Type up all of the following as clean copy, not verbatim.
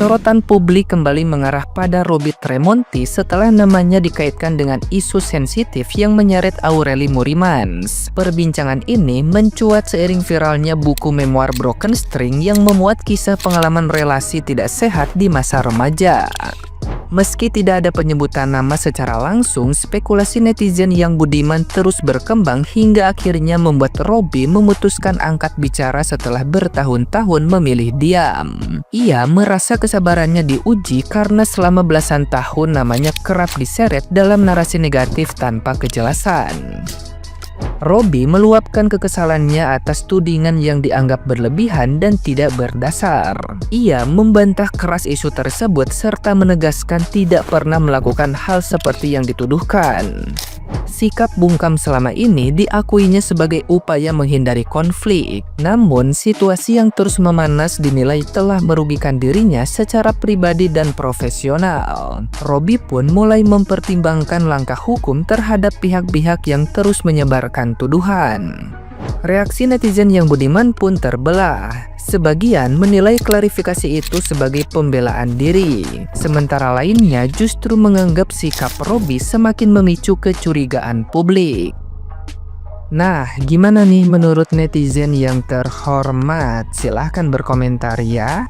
Sorotan publik kembali mengarah pada Robby Tremonti setelah namanya dikaitkan dengan isu sensitif yang menyeret Aureli Morimans. Perbincangan ini mencuat seiring viralnya buku memoir Broken String yang memuat kisah pengalaman relasi tidak sehat di masa remaja. Meski tidak ada penyebutan nama secara langsung, spekulasi netizen yang budiman terus berkembang hingga akhirnya membuat Robby memutuskan angkat bicara setelah bertahun-tahun memilih diam. Ia merasa kesabarannya diuji karena selama belasan tahun namanya kerap diseret dalam narasi negatif tanpa kejelasan. Robby meluapkan kekesalannya atas tudingan yang dianggap berlebihan dan tidak berdasar. Ia membantah keras isu tersebut serta menegaskan tidak pernah melakukan hal seperti yang dituduhkan. Sikap bungkam selama ini diakuinya sebagai upaya menghindari konflik. Namun, situasi yang terus memanas dinilai telah merugikan dirinya secara pribadi dan profesional. Robby pun mulai mempertimbangkan langkah hukum terhadap pihak-pihak yang terus menyebarkan tuduhan. Reaksi netizen yang budiman pun terbelah. Sebagian menilai klarifikasi itu sebagai pembelaan diri, sementara lainnya justru menganggap sikap Robby semakin memicu kecurigaan publik. Nah, gimana nih menurut netizen yang terhormat? Silahkan berkomentar ya.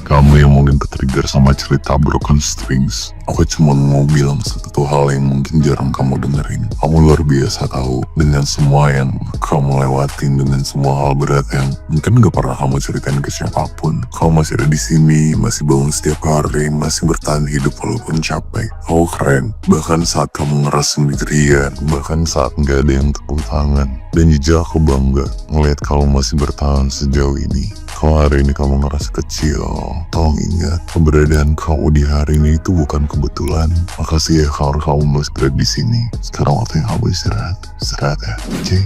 Kamu yang mungkin ketrigger sama cerita Broken Strings, aku cuma mau bilang satu hal yang mungkin jarang kamu dengerin. Kamu luar biasa tahu, dengan semua yang kamu lewatin, dengan semua hal berat yang mungkin gak pernah kamu ceritain ke siapapun. Kamu masih ada di sini, masih bangun setiap hari, masih bertahan hidup walaupun capek. Kamu keren, bahkan saat kamu ngeras sendirian, bahkan saat gak ada yang tepuk tangan. Dan jujur aku bangga ngeliat kamu masih bertahan sejauh ini. Kalau hari ini kamu ngerasa kecil, tolong ingat keberadaan kamu di hari ini itu bukan kebetulan. Makasih ya kalau kamu masih berada di sini. Sekarang waktunya kamu istirahat ya, oke?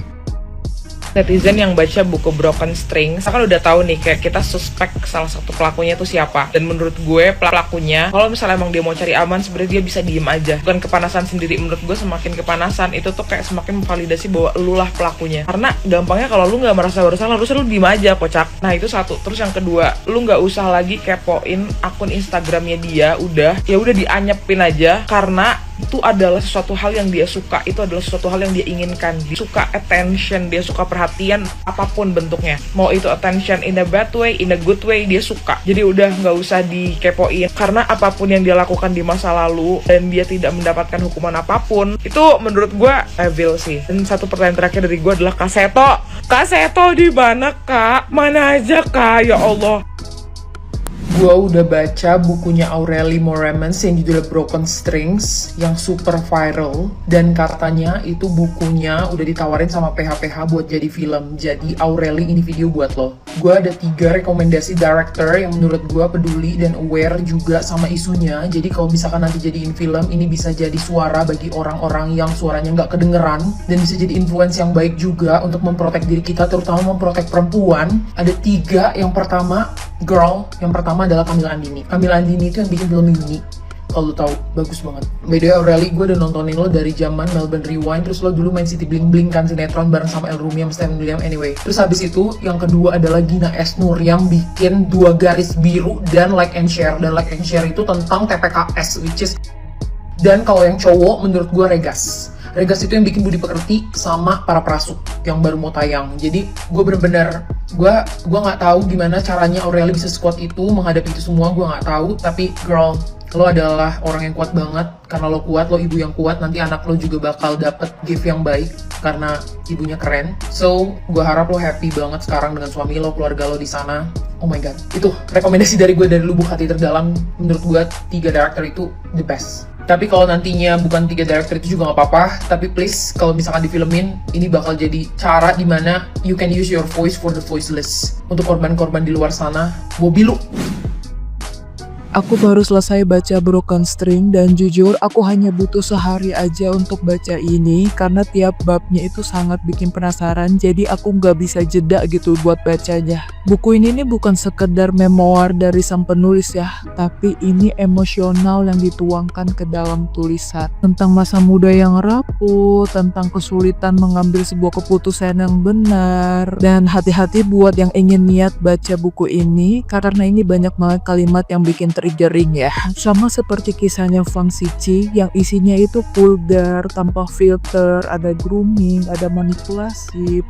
Netizen yang baca buku Broken Strings kan udah tahu nih kayak kita suspek salah satu pelakunya itu siapa. Dan menurut gue pelakunya kalau misalnya emang dia mau cari aman sebenarnya dia bisa diem aja, bukan kepanasan sendiri. Menurut gue semakin kepanasan itu tuh kayak semakin memvalidasi bahwa lu lah pelakunya. Karena gampangnya kalau lu nggak merasa bersalah harusnya lu diem aja, kocak. Nah itu satu. Terus yang kedua, lu nggak usah lagi kepoin akun Instagramnya dia. Udah dianyepin aja karena itu adalah sesuatu hal yang dia suka, itu adalah sesuatu hal yang dia inginkan. Dia suka attention, dia suka perhatian apapun bentuknya, mau itu attention in a bad way, in a good way, dia suka. Jadi udah nggak usah dikepoin, karena apapun yang dia lakukan di masa lalu dan dia tidak mendapatkan hukuman apapun, itu menurut gue evil sih. Dan satu pertanyaan terakhir dari gue adalah Kak Seto di mana Kak? Mana aja Kak? Ya Allah. Gue udah baca bukunya Aureli Morimans yang judulnya Broken Strings yang super viral, dan katanya itu bukunya udah ditawarin sama PH-PH buat jadi film. Jadi Aureli, ini video buat lo. Gue ada 3 rekomendasi director yang menurut gue peduli dan aware juga sama isunya. Jadi kalau misalkan nanti jadiin film, ini bisa jadi suara bagi orang-orang yang suaranya nggak kedengeran, dan bisa jadi influence yang baik juga untuk memprotek diri kita, terutama memprotek perempuan. Ada 3. Yang pertama, yang pertama adalah Camilla Andini. Camilla Andini itu yang bikin film ini. Kalau lo tahu, bagus banget. By the way, Aureli, gue udah nontonin lo dari zaman Melbourne Rewind. Terus lo dulu main City Bling Bling kan, sinetron bareng sama El Rumi sama Stephen William. Anyway, terus habis itu yang kedua adalah Gina Esnur yang bikin 2 garis biru dan Like and Share. Dan Like and Share itu tentang TPKS, which is. Dan kalau yang cowok menurut gue Regas itu yang bikin Budi Pekerti sama Para Prasuk yang baru mau tayang. Jadi gue bener-bener gue nggak tahu gimana caranya Aureli bisa sekuat itu menghadapi itu semua. Gue nggak tahu, tapi girl, lo adalah orang yang kuat banget. Karena lo kuat, lo ibu yang kuat, nanti anak lo juga bakal dapet gift yang baik karena ibunya keren. So gue harap lo happy banget sekarang dengan suami lo, keluarga lo di sana. Oh my god, itu rekomendasi dari gue dari lubuk hati terdalam. Menurut gue 3 director itu the best. Tapi kalau nantinya bukan 3 director itu juga gak apa-apa. Tapi please, kalau misalkan difilmin, ini bakal jadi cara dimana you can use your voice for the voiceless. Untuk korban-korban di luar sana, Bobby lu. Aku baru selesai baca Broken String dan jujur aku hanya butuh sehari aja untuk baca ini karena tiap babnya itu sangat bikin penasaran, jadi aku nggak bisa jeda gitu buat bacanya. Buku ini nih bukan sekedar memoir dari sang penulis ya, tapi ini emosional yang dituangkan ke dalam tulisan tentang masa muda yang rapuh, tentang kesulitan mengambil sebuah keputusan yang benar. Dan hati-hati buat yang ingin niat baca buku ini karena ini banyak banget kalimat yang bikin triggering ya. Sama seperti kisahnya Fang Ziqi yang isinya itu vulgar, tanpa filter, ada grooming, ada manipulasi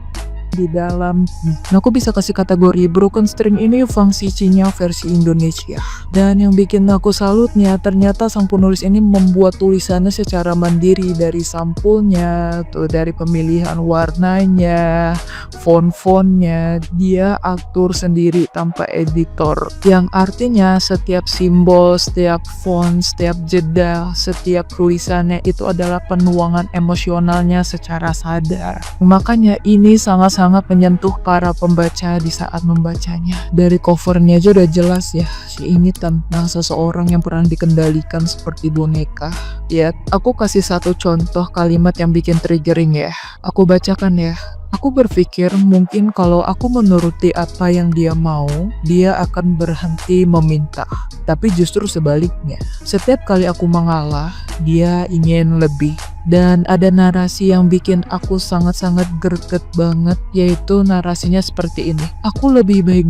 di dalam. Nah, aku bisa kasih kategori Broken String ini Fang Ziqi-nya versi Indonesia. Dan yang bikin aku salutnya, ternyata sang penulis ini membuat tulisannya secara mandiri, dari sampulnya, tuh dari pemilihan warnanya, font-fontnya, dia atur sendiri tanpa editor. Yang artinya setiap simbol, setiap font, setiap jeda, setiap tulisannya itu adalah penuangan emosionalnya secara sadar. Makanya ini sangat menyentuh para pembaca di saat membacanya. Dari covernya aja udah jelas ya, ini tentang seseorang yang pernah dikendalikan seperti boneka. Ya, aku kasih satu contoh kalimat yang bikin triggering ya. Aku bacakan ya. Aku berpikir mungkin kalau aku menuruti apa yang dia mau, dia akan berhenti meminta. Tapi justru sebaliknya. Setiap kali aku mengalah, dia ingin lebih. Dan ada narasi yang bikin aku sangat-sangat greget banget, yaitu narasinya seperti ini. Aku lebih baik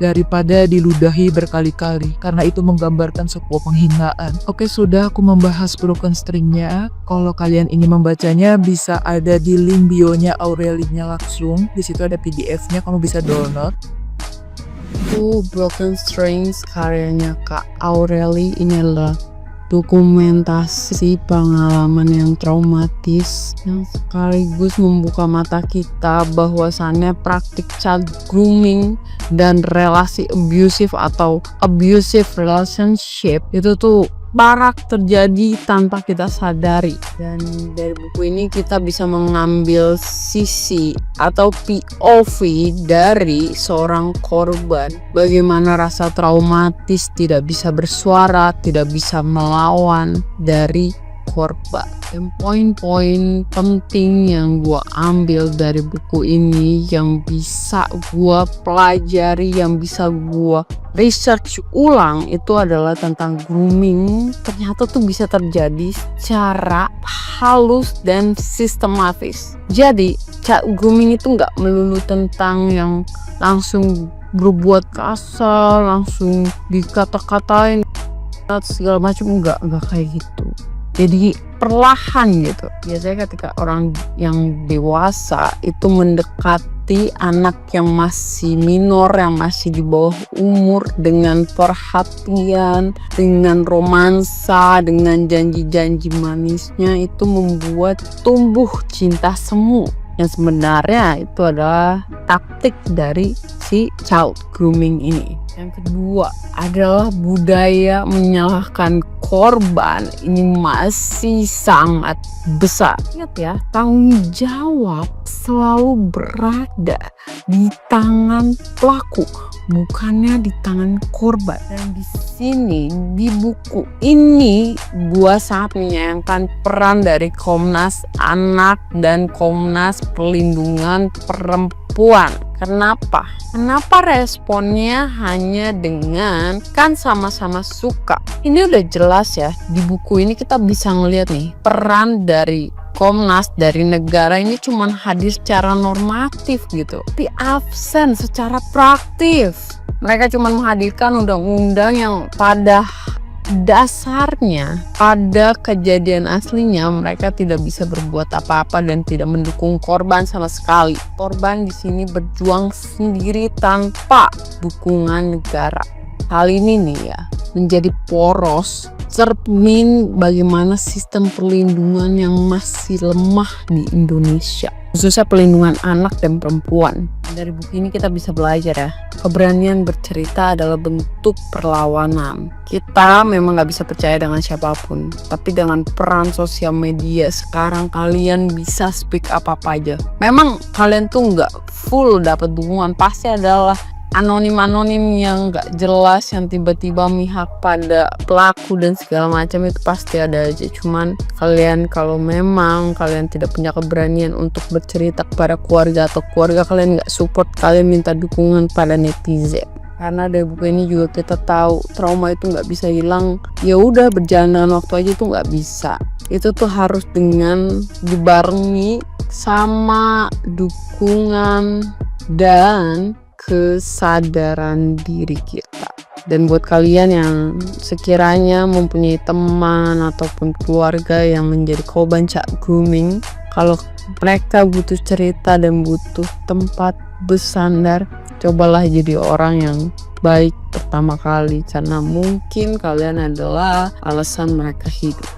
daripada diludahi berkali-kali, karena itu menggambarkan sebuah penghinaan. Oke, sudah aku membahas Broken String-nya. Kalau kalian ingin membacanya, bisa ada di link bio-nya Aureli-nya langsung. Di situ ada PDF-nya, kamu bisa download. Broken Strings karyanya Kak Aureli ini adalah dokumentasi pengalaman yang traumatis yang sekaligus membuka mata kita bahwasannya praktik child grooming dan relasi abusive atau abusive relationship itu tuh marak terjadi tanpa kita sadari. Dan dari buku ini kita bisa mengambil sisi atau POV dari seorang korban, bagaimana rasa traumatis tidak bisa bersuara, tidak bisa melawan dari korban. Dan poin-poin penting yang gue ambil dari buku ini, yang bisa gue pelajari, yang bisa gue research ulang, itu adalah tentang grooming. Ternyata tuh bisa terjadi secara halus dan sistematis. Jadi grooming itu nggak melulu tentang yang langsung berbuat kasar, langsung dikata-katain segala macam, nggak kayak gitu. Jadi perlahan gitu. Biasanya ketika orang yang dewasa itu mendekati anak yang masih minor, yang masih di bawah umur, dengan perhatian, dengan romansa, dengan janji-janji manisnya, itu membuat tumbuh cinta semu. Yang sebenarnya itu adalah taktik dari si child grooming ini. Yang kedua adalah budaya menyalahkan korban. Ini masih sangat besar. Ingat ya, tanggung jawab selalu berada di tangan pelaku, bukannya di tangan korban. Dan di sini, di buku ini, gua sangat menyayangkan peran dari Komnas Anak dan Komnas Perlindungan Perempuan. Kenapa? Kenapa responnya hanya dengan kan sama-sama suka? Ini udah jelas ya, di buku ini kita bisa ngeliat nih, peran dari Komnas, dari negara ini cuman hadir secara normatif gitu, tapi absen secara praktis. Mereka cuma menghadirkan undang-undang yang pada dasarnya, pada kejadian aslinya mereka tidak bisa berbuat apa-apa dan tidak mendukung korban sama sekali. Korban di sini berjuang sendiri tanpa dukungan negara. Hal ini nih ya menjadi poros cermin bagaimana sistem perlindungan yang masih lemah di Indonesia, khususnya perlindungan anak dan perempuan. Dari buku ini kita bisa belajar ya, keberanian bercerita adalah bentuk perlawanan. Kita memang gak bisa percaya dengan siapapun, tapi dengan peran sosial media sekarang kalian bisa speak up apa aja. Memang kalian tuh gak full dapat dukungan, pasti adalah anonim-anonim yang gak jelas yang tiba-tiba mihak pada pelaku dan segala macam itu pasti ada aja. Cuman kalian kalau memang kalian tidak punya keberanian untuk bercerita kepada keluarga atau keluarga kalian gak support, kalian minta dukungan pada netizen. Karena dari buku ini juga kita tahu trauma itu nggak bisa hilang. Ya udah berjalan dengan waktu aja itu nggak bisa. Itu tuh harus dengan dibarengi sama dukungan dan kesadaran diri kita. Dan buat kalian yang sekiranya mempunyai teman ataupun keluarga yang menjadi korban child grooming, kalau mereka butuh cerita dan butuh tempat bersandar, cobalah jadi orang yang baik pertama kali, karena mungkin kalian adalah alasan mereka hidup.